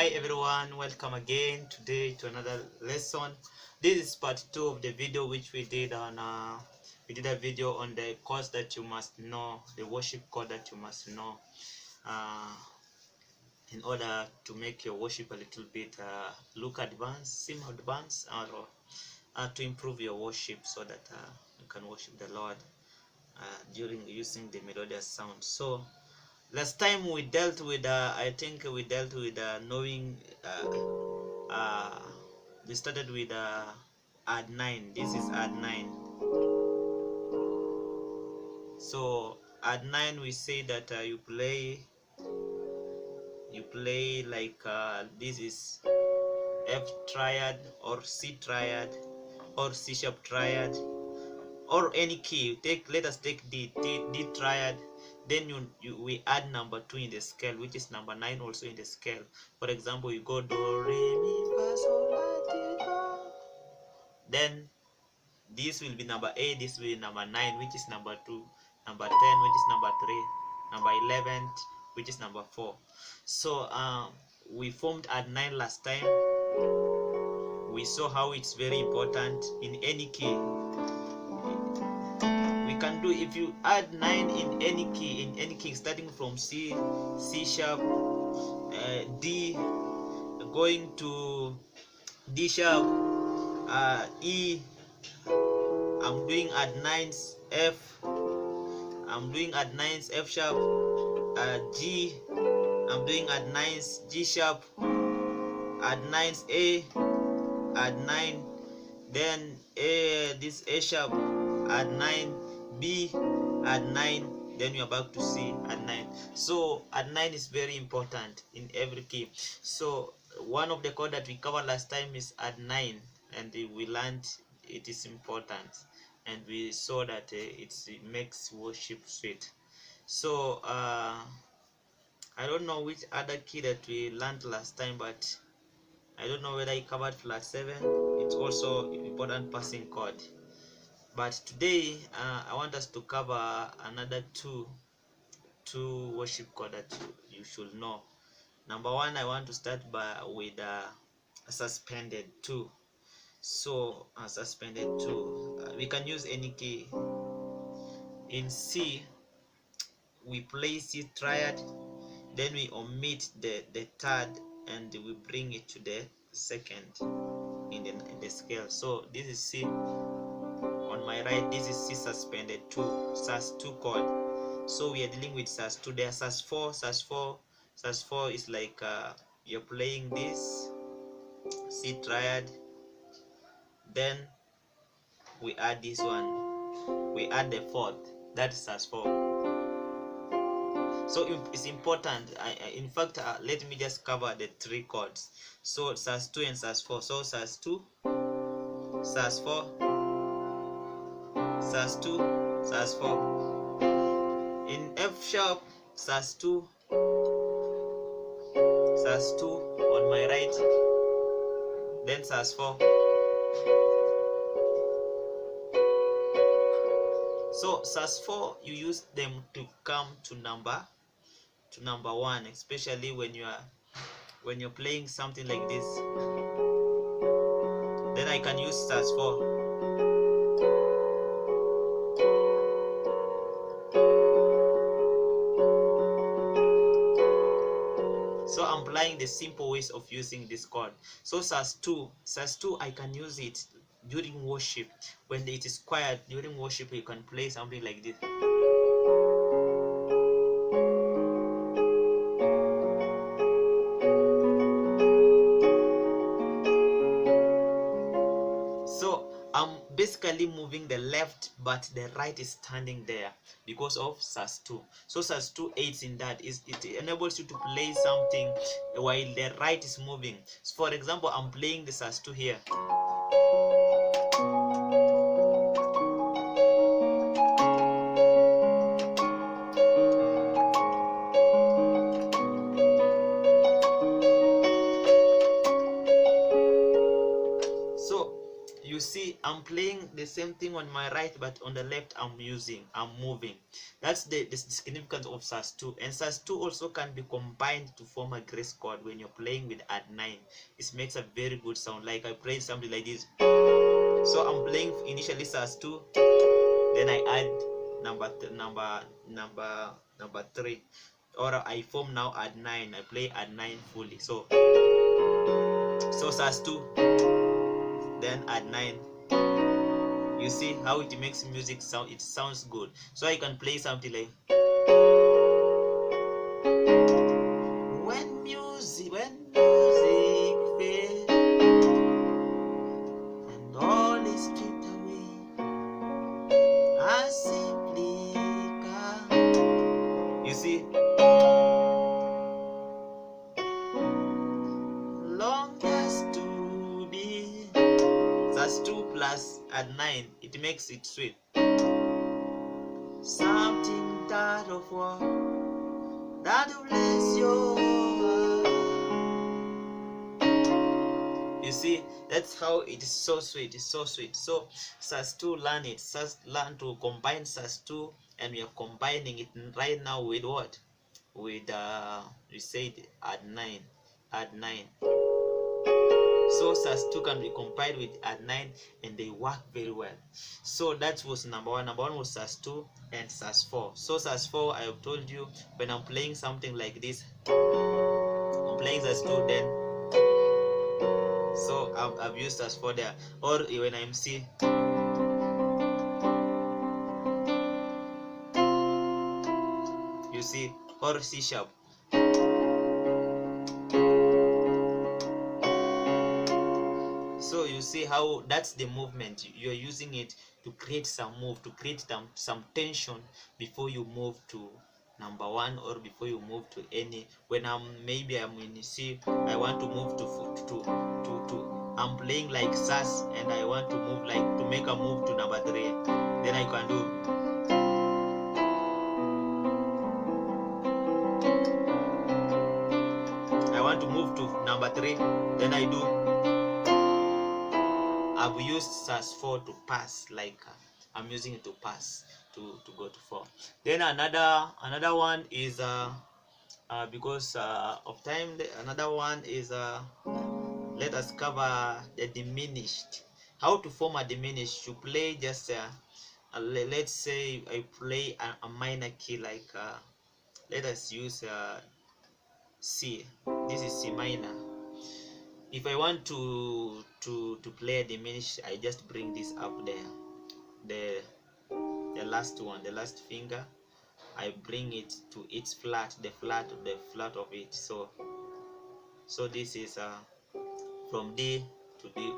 Hi everyone, welcome again today to another lesson. This is part 2 of the video which we did on a video on the chords that you must know, the worship chord that you must know in order to make your worship a little bit look advanced, seem advanced, or to improve your worship so that you can worship the Lord during using the melodious sound. So last time we dealt with I think we dealt with knowing we started with add 9. This is add 9. So add 9, we say that you play like this is F triad or C triad or C sharp triad or any key. Let us take D triad. Then we add number 2 in the scale, which is number 9 also in the scale. For example, you go do re mi fa sol la ti do. Then this will be number 8, this will be number 9, which is number 2, number 10, which is number 3, number 11, which is number 4. So we formed add 9 last time. We saw how it's very important in any key. We can do, if you add 9 in any key starting from C sharp, D, going to D sharp, E. I'm doing add 9s F. I'm doing add 9s F sharp, G. I'm doing add 9s G sharp, add 9s A, add 9, then A, this A sharp, add 9, B, add 9, then you're back to C, add 9. So add 9 is very important in every key. So one of the chords that we covered last time is add 9, and we learned it is important, and we saw that it makes worship sweet. So I don't know which other key that we learned last time, but I don't know whether I covered flat 7. It's also important passing chord. But today I want us to cover another two worship chord that you should know. Number 1, I want to start with a suspended 2. So suspended 2, we can use any key. In C, we play C triad, then we omit the third and we bring it to the second in the scale. So this is C. On my right, this is C suspended 2, Sus2 chord. So we are dealing with Sus2. There, Sus4 is like you're playing this C triad, then we add this one, we add the fourth, that is Sus4. So it's important. In fact, let me just cover the 3 chords. So Sus2 and Sus4. So Sus2, Sus4, Sus2, Sus4. In F sharp, Sus2 on my right, then Sus4. So Sus4, you use them to come to number 1, especially when you're playing something like this. Then I can use Sus4. So I'm applying the simple ways of using this chord. So Sus2, I can use it during worship. When it is quiet during worship, you can play something like this. So I'm basically moving the left, but the right is standing there because of Sus2. So Sus2 aids in that. It enables you to play something while the right is moving. So for example, I'm playing the Sus2 here. So you see, I'm playing the same thing on my right, but on the left I'm moving. That's the significance of Sus2. And Sus2 also can be combined to form a grace chord. When you're playing with add 9, it makes a very good sound. Like I play something like this. So I'm playing initially Sus2, then I add number 3, or I form now add 9. I play add 9 fully. So Sus2, then add 9. You see how it makes music sound? It sounds good. So I can play something like, when music fades and all is stripped away, I simply come. You see, longest to be. That's 2 plus add 9. It makes it sweet. Something that of war that will bless your heart. You see, that's how it is so sweet. It's so sweet. So Sus2, learn it. Learn to combine Sus2, and we are combining it right now with what? With we said add 9. Add 9. So Sus2 can be combined with add 9, and they work very well. So that was number 1. Number 1 was Sus2 and Sus4. So Sus4, I have told you, when I'm playing something like this, I'm playing Sus2, then so I've used Sus4 there. Or when I'm C, you see, or C sharp. So you see how that's the movement. You're using it to create some move, to create some tension before you move to number 1, or before you move to any. When maybe I'm in C, I want to move to I'm playing like Sus, and I want to move to make a move to number 3. Then I can do. I want to move to number 3. Then I do. I've used Sus4 to pass, like I'm using it to pass to go to 4. Then another one is because of time, another one is let us cover the diminished. How to form a diminished? You play just let's say I play a minor key, like let us use C. This is C minor. If I want to play a diminished, I just bring this up there, the last one, the last finger, I bring it to its flat, the flat of it. So this is from D to D,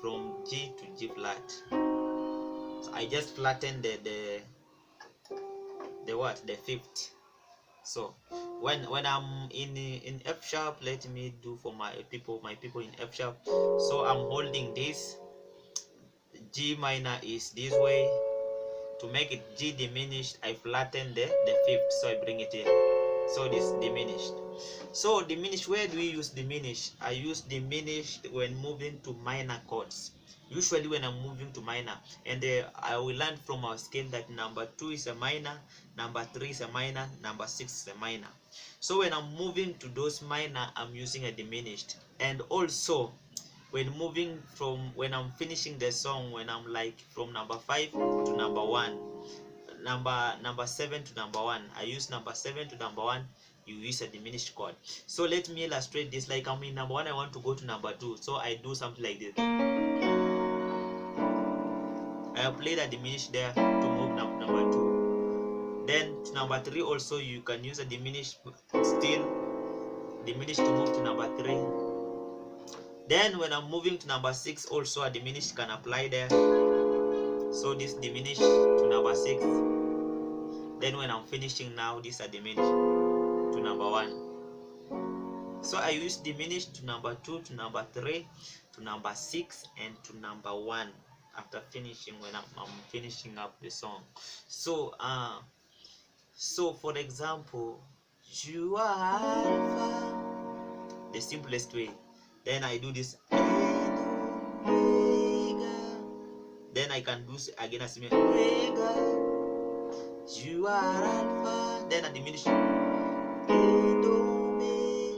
from G to G flat. So I just flatten the what, the 5th. So when I'm in F sharp, let me do for my people in F sharp. So I'm holding this. G minor is this way. To make it G diminished, I flatten the 5th, so I bring it here. So this diminished. So diminished, where do we use diminished? I use diminished when moving to minor chords. Usually when I'm moving to minor, and I will learn from our scale that number 2 is a minor, number 3 is a minor, number 6 is a minor. So when I'm moving to those minor, I'm using a diminished. And also when I'm finishing the song, when I'm like from number 5 to number 1, number 7 to number 1, I use number 7 to number 1, you use a diminished chord. So let me illustrate this. Like I'm in number 1, I want to go to number 2, so I do something like this. I play the diminished there to move number 2. Then to number 3 also you can use a diminished, still diminished to move to number 3. Then when I'm moving to number 6, also a diminished can apply there. So this diminished to number 6. Then when I'm finishing now, this are diminished to number 1. So I use diminished to number 2, to number 3, to number 6, and to number 1 after finishing, when I'm finishing up the song. So so for example, you are Alpha, the simplest way. Then I do this, then I can do again as me. Omega, you are Alpha. Then I diminish. And Omega.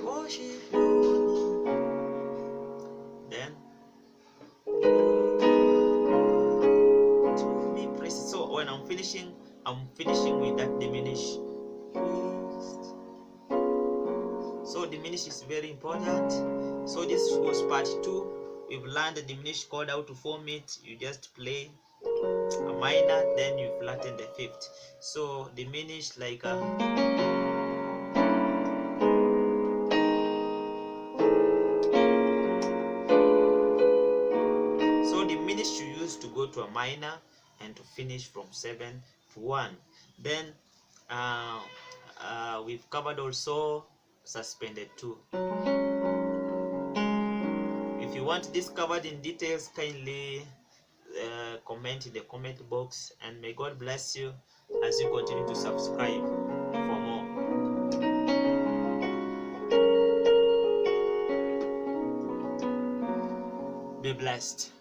Worship you. Then to be praised. So when I'm finishing with that diminished. So diminished is very important. So this was part 2. We've learned the diminished chord, how to form it. You just play a minor, then you flatten the 5th. So diminished like a diminished you use to go to a minor and to finish from 7 to 1. Then we've covered also suspended 2. If you want this covered in details, kindly comment in the comment box, and may God bless you as you continue to subscribe for more. Be blessed.